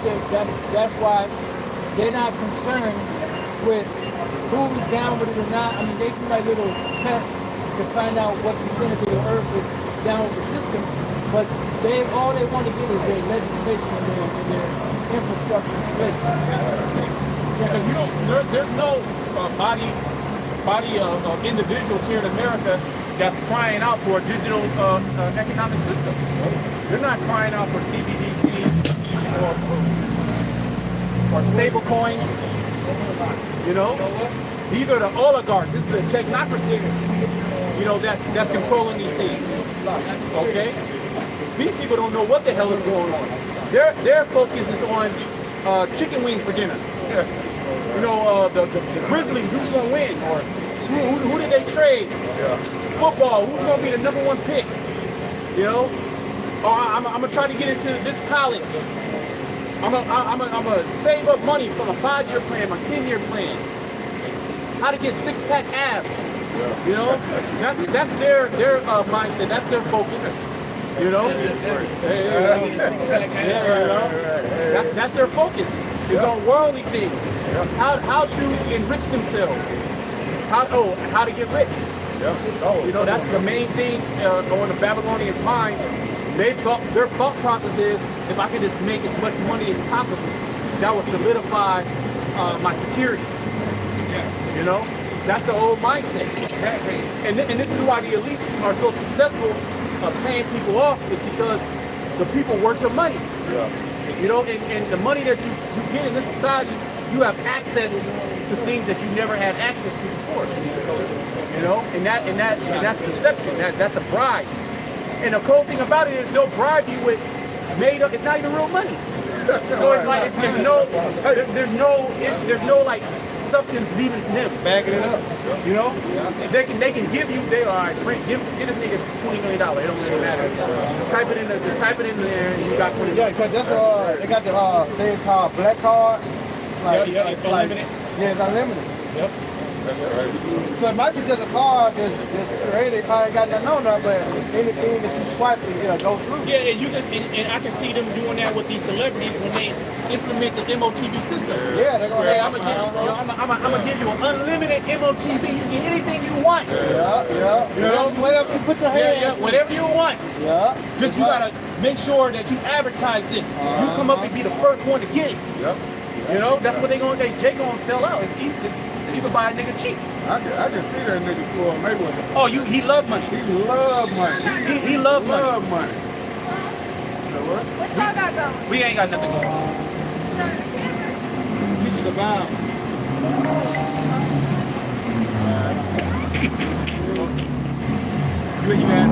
that's why they're not concerned with who's down with it or not. I mean, they do like little tests to find out what percentage of the earth is down with the system, but all they want to get is their legislation and their infrastructure in place. Yeah, because there's no body of individuals here in America that's crying out for a digital economic system. They're not crying out for CBDCs or stable coins. You know, these are the oligarchs. This is the technocracy. You know, that's controlling these things. Okay, these people don't know what the hell is going on. Their focus is on chicken wings for dinner. You know, the Grizzlies, who's gonna win, or who did they trade? Football, who's gonna be the #1 pick? You know, or I'm gonna try to get into this college. I'm gonna save up money from a 5-year plan, my 10-year plan. How to get 6-pack abs? You know, that's their mindset. That's their focus. You know, that's their focus. Is on worldly things. How to enrich themselves. How to get rich. You know, that's the main thing on the Babylonians' mind. Their thought process is, if I can just make as much money as possible, that will solidify my security. You know, that's the old mindset. And this is why the elites are so successful paying people off, is because the people worship money. You know, and the money that you get in this society, you have access to things that you never had access to before. You know, and that's deception. That's a bribe. And the cool thing about it is they'll bribe you with made up. It's not even real money. So it's like there's no like substance leaving them. Backing it up. You know, they can give you. All right, give this nigga $20 million. It don't really matter. Just type it in there, and you got 20. Yeah, because that's they got the thing called black card. Like, it's unlimited. Yeah, it's unlimited. Yep. So it might be just a card that's created. I ain't got nothing on there, but anything that you swipe, it'll go through. Yeah, and I can see them doing that with these celebrities when they implement the MOTV system. Yeah, they're gonna. I'm gonna give you an unlimited MOTV. You can get anything you want. Yeah. You know, whatever you put your hand. Yeah, whatever you want. Yeah. Just you gotta make sure that you advertise this. You come up and be the first one to get it. Yep. You know, that's what they gonna sell out. You can buy a nigga cheap. I can see that nigga for Mayweather. Oh, he love money. He love money. He love money. Love money. So what? What y'all got going? We ain't got nothing going on. Teach you the bound. You had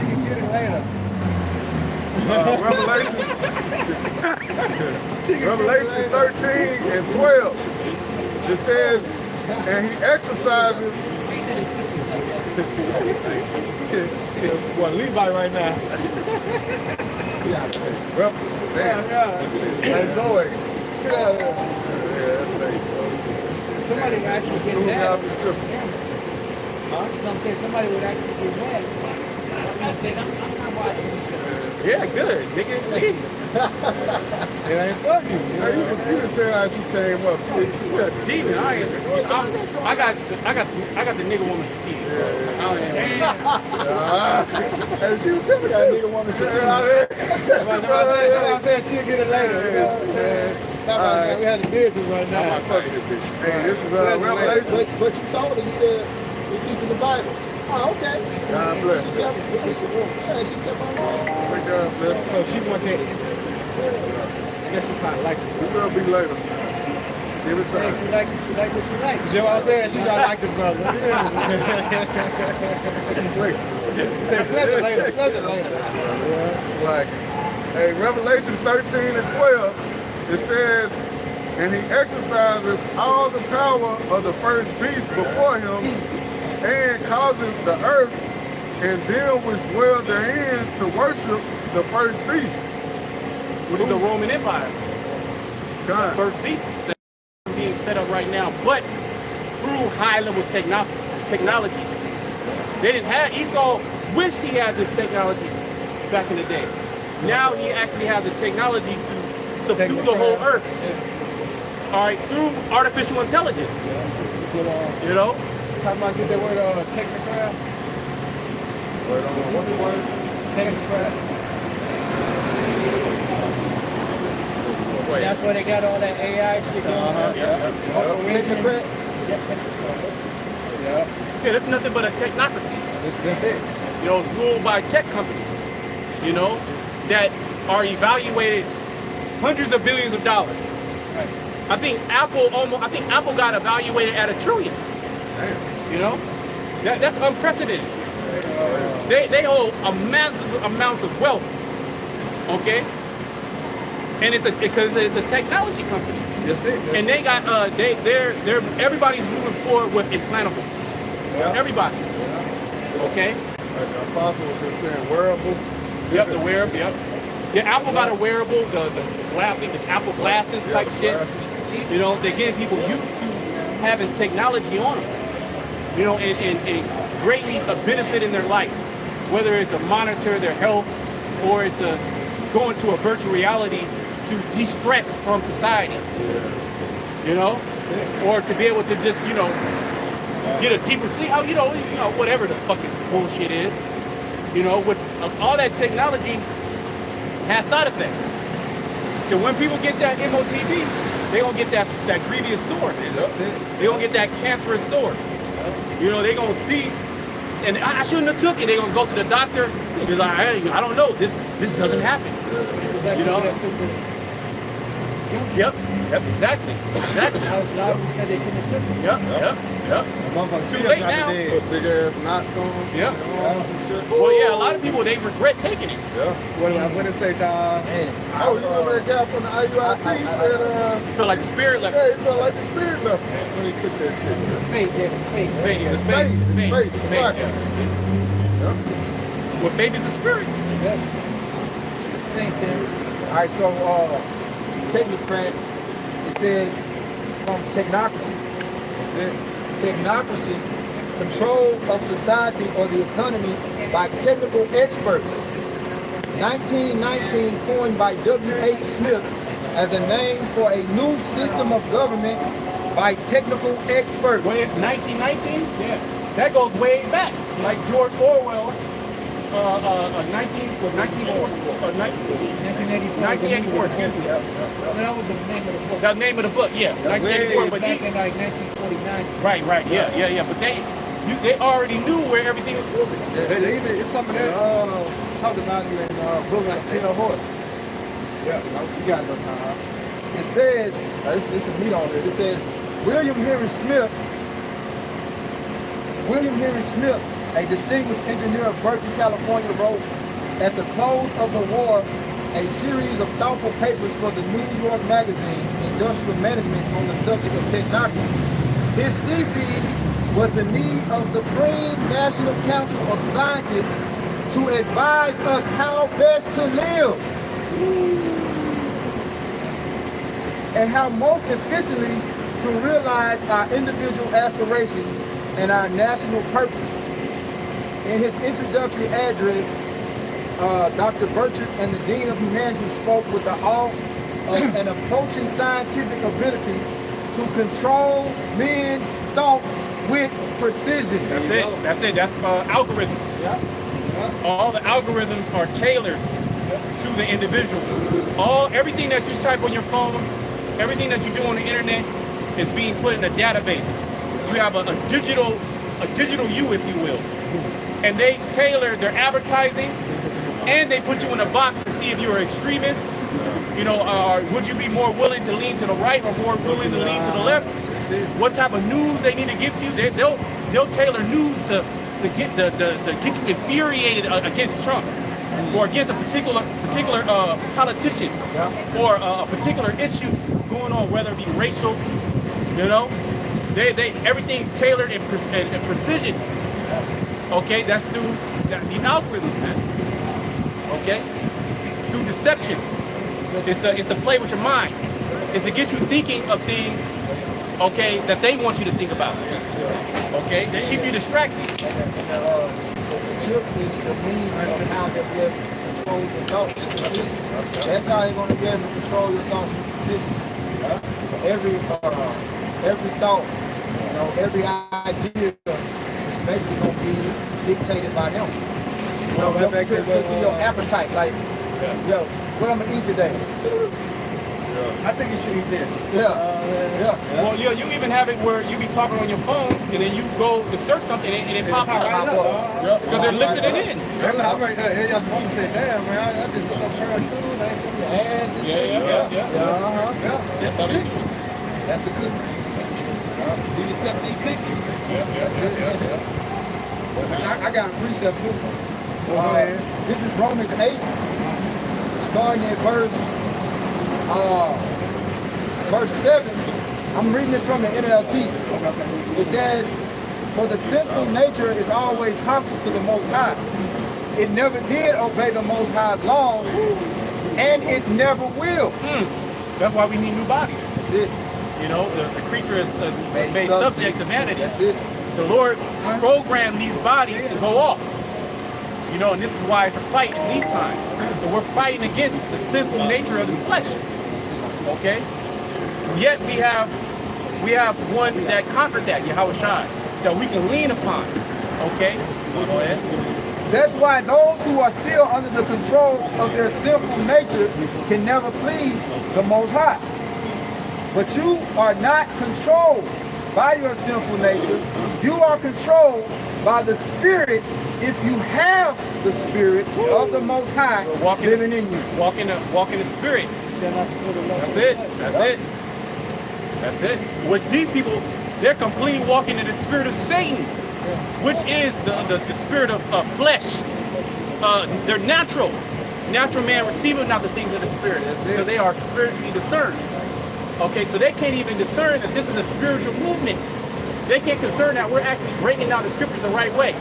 You can get it later. Revelation 13 and 12. It says, and he exercises. What, Levi right now? Hey, Zoe. Get out of there. Yeah, that's safe. Somebody would actually get mad. Somebody would actually get mad. I'm not watching this. Yeah, good, nigga. It ain't funny. You can tell how she came up. You're a demon. I got the nigga woman fatigue. And she was giving that nigga woman shit out there. I said she'll get it later. We had to business right now. Hey, this is Revelation. But you told her, you said you're teaching the Bible. Oh, okay. God bless. She kept on going. God bless. So she went there. I guess she kind of liked it. She's gonna be later. Give it time. She like what she likes. You know what I'm saying? She got like the brother. Say pleasure later. Yeah, it's like, hey, Revelation 13 and 12, it says, and he exercises all the power of the first beast before him, and causes the earth and them which dwell therein to worship the first beast. Which is the Roman Empire. God. First beast that's being set up right now, but through high-level technologies. They didn't have, Esau wished he had this technology back in the day. Now he actually has the technology to subdue the whole earth. All right, through artificial intelligence. You know? Talking about get that word technocrat. What's the word? Technocrat. That's where they got all that AI shit going on. Technocrat? Yeah, that's nothing but a technocracy. That's it. You know, it's ruled by tech companies, you know, that are evaluated hundreds of billions of dollars. Right. I think Apple got evaluated at $1 trillion. Damn. You know? That's unprecedented. They hold a massive amounts of wealth. Okay? And because it's a technology company. That's it. And they got they're everybody's moving forward with implantables. Yeah. Everybody. Yeah. Okay? Like the apostle was just saying wearable. Yep, the wearable, yep. Yeah, Apple got a wearable, the Apple glasses type shit. You know, they're getting people used to having technology on them. You know, and greatly benefit in their life. Whether it's to monitor their health or it's to go into a virtual reality to de-stress from society. You know? Or to be able to just, you know, get a deeper sleep, you know, whatever the fucking bullshit is. You know, with all that technology has side effects. So when people get that MOTB, they gonna get that grievous sore. They gonna get that cancerous sore. You know, they gonna see, and I shouldn't have took it. They gonna go to the doctor. They're like, hey, I don't know, this doesn't happen. You know? Yep, exactly. Yep. Too late now. Big ass knots on them. Yep. Well, yeah, a lot of people, they regret taking it. Yeah. What did it say, Tom? Oh, you remember that guy from the IUIC said, he felt like the spirit left. Yeah, he felt like the spirit left when he took that shit. Space. Yep. Well, maybe the spirit. Yep. Same thing. All right, so technocrat, it says from technocracy. That's it. Technocracy, control of society or the economy by technical experts. 1919, coined by W.H. Smith as a name for a new system of government by technical experts. Wait, 1919? Yeah. That goes way back. Like George Orwell, 1984, excuse me. That was the name of the book. That name of the book, yeah. 1984, but back in like 1949. Right, yeah. But they already knew where everything was moving. It's something that talked about it in book like Pale Horse. Yeah, you got it. It says, this is meat on it. It says, William Henry Smith, a distinguished engineer of Berkeley, California, wrote at the close of the war a series of thoughtful papers for the New York magazine, Industrial Management, on the subject of technocracy. His thesis was the need of Supreme National Council of Scientists to advise us how best to live and how most efficiently to realize our individual aspirations and our national purpose. In his introductory address, Dr. Burchard and the Dean of Humanities spoke with the awe of an approaching scientific ability to control men's thoughts with precision. That's it. That's algorithms. Yeah. All the algorithms are tailored to the individual. Everything that you type on your phone, everything that you do on the internet is being put in a database. You have a digital you, if you will. And they tailor their advertising, and they put you in a box to see if you're an extremist. You know, or would you be more willing to lean to the right or more willing to lean to the left? What type of news they need to give to you? They'll tailor news to get you infuriated against Trump or against a particular politician or a particular issue going on, whether it be racial. You know, everything's tailored in precision. Okay, that's through the algorithms now. Okay, through deception. It's to play with your mind. It's to get you thinking of things, okay, that they want you to think about. Okay, they keep you distracted. The chip is the means of how that control your thoughts and decisions. That's how they're going to be able to control your thoughts and decisions. Every thought, you know, every idea is basically going to be dictated by them. You know, to your appetite, like, yo, what I'm going to eat today? I think you should eat this. Well, you even have it where you be talking on your phone and then you go to search something and it pops up. Because they're listening in. I'm right there. Y'all want to say, damn, man, I just look up her shoes, I ain't some your ass and shit. That's the cookies. That's the cookies. Do you accept these cookies? That's it. Which I got a precept too. This is Romans 8, starting at verse 7. I'm reading this from the NLT. It says, for the sinful nature is always hostile to the Most High. It never did obey the Most High's laws, and it never will. That's why we need new bodies. That's it. You know, the creature is made subject to vanity. That's it. The Lord programmed these bodies to go off. You know, and this is why it's a fight in these times. So we're fighting against the sinful nature of the flesh. Okay? Yet we have one that conquered that, Yahweh Shai, that we can lean upon. Okay? Go ahead. That's why those who are still under the control of their sinful nature can never please the Most High. But you are not controlled by your sinful nature. You are controlled by the Spirit if you have the Spirit of the Most High living in you. Walk in the Spirit. That's it. That's it. That's it. Which these people, they're completely walking in the spirit of Satan, which is the spirit of flesh. They're natural. Natural man receiving not the things of the Spirit. So they are spiritually discerned. Okay, so they can't even discern that this is a spiritual movement. They can't discern that we're actually breaking down the scriptures the right way.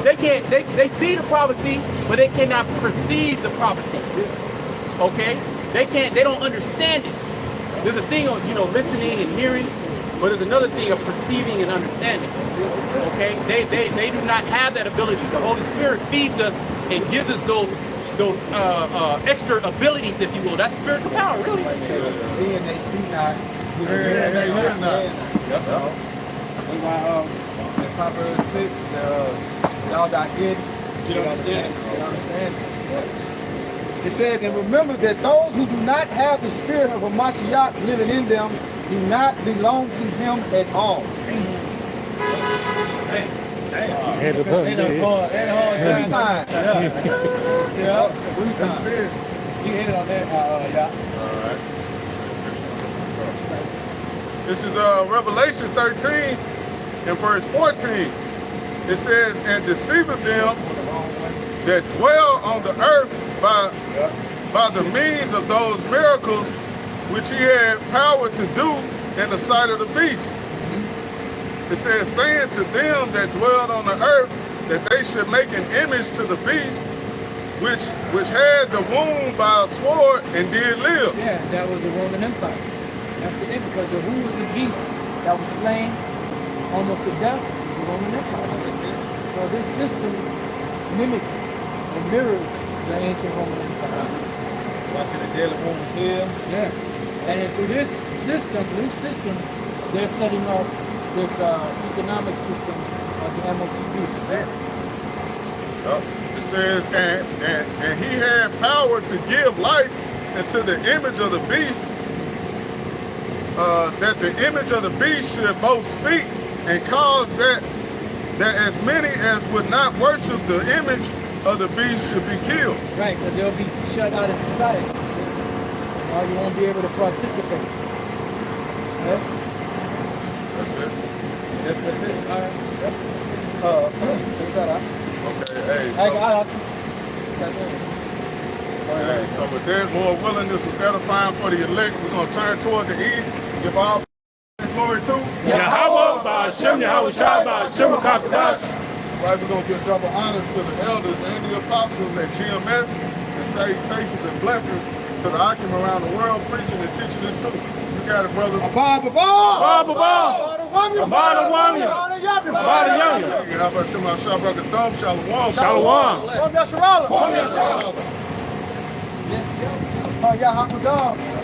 They can't, they see the prophecy, but they cannot perceive the prophecies. Okay? They don't understand it. There's a thing of, you know, listening and hearing, but there's another thing of perceiving and understanding. Okay? They do not have that ability. The Holy Spirit feeds us and gives us those extra abilities, if you will. That's spiritual power, really. Like I said, seeing they see not, hearing they hear not. That's why in Proverbs 6, y'all got it, you understand. It says, and remember that those who do not have the spirit of a Mashiach living in them do not belong to him at all. Had the button. Every time. Every time. You hit it on that, yeah. All right. This is Revelation 13 and verse 14. It says, and deceiveth them that dwell on the earth by the means of those miracles which he had power to do in the sight of the beast. It says, saying to them that dwelled on the earth that they should make an image to the beast which had the wound by a sword and did live. Yeah, that was the Roman Empire. That's the thing, because who was the beast that was slain almost to death? The Roman Empire. So this system mimics and mirrors the ancient Roman Empire. Watching the daily Roman here. Yeah. And through this system, new system, they're setting up this economic system of the MOTB. It says, and he had power to give life into the image of the beast, that the image of the beast should both speak and cause that as many as would not worship the image of the beast should be killed. Right, because they'll be shut out of society. You won't be able to participate. Yeah? That's it. That's it. All right. Check that out. Okay, hey, I got it. hey, so with that, more willingness was edifying for the elect. We're going to turn toward the east, give all glory to Yahweh, Ba'ashem, Yahweh Shai, Ba'ashem, Kakadash. Right, we're going to give double honors to the elders and the apostles at GMS, and salutations and blessings to the Akim around the world, preaching and teaching the truth. You got it, brother. Abba. How about Shema Shabbat Thumb, Shalom. Shalom. Yes, yes. Y'all hop with dog.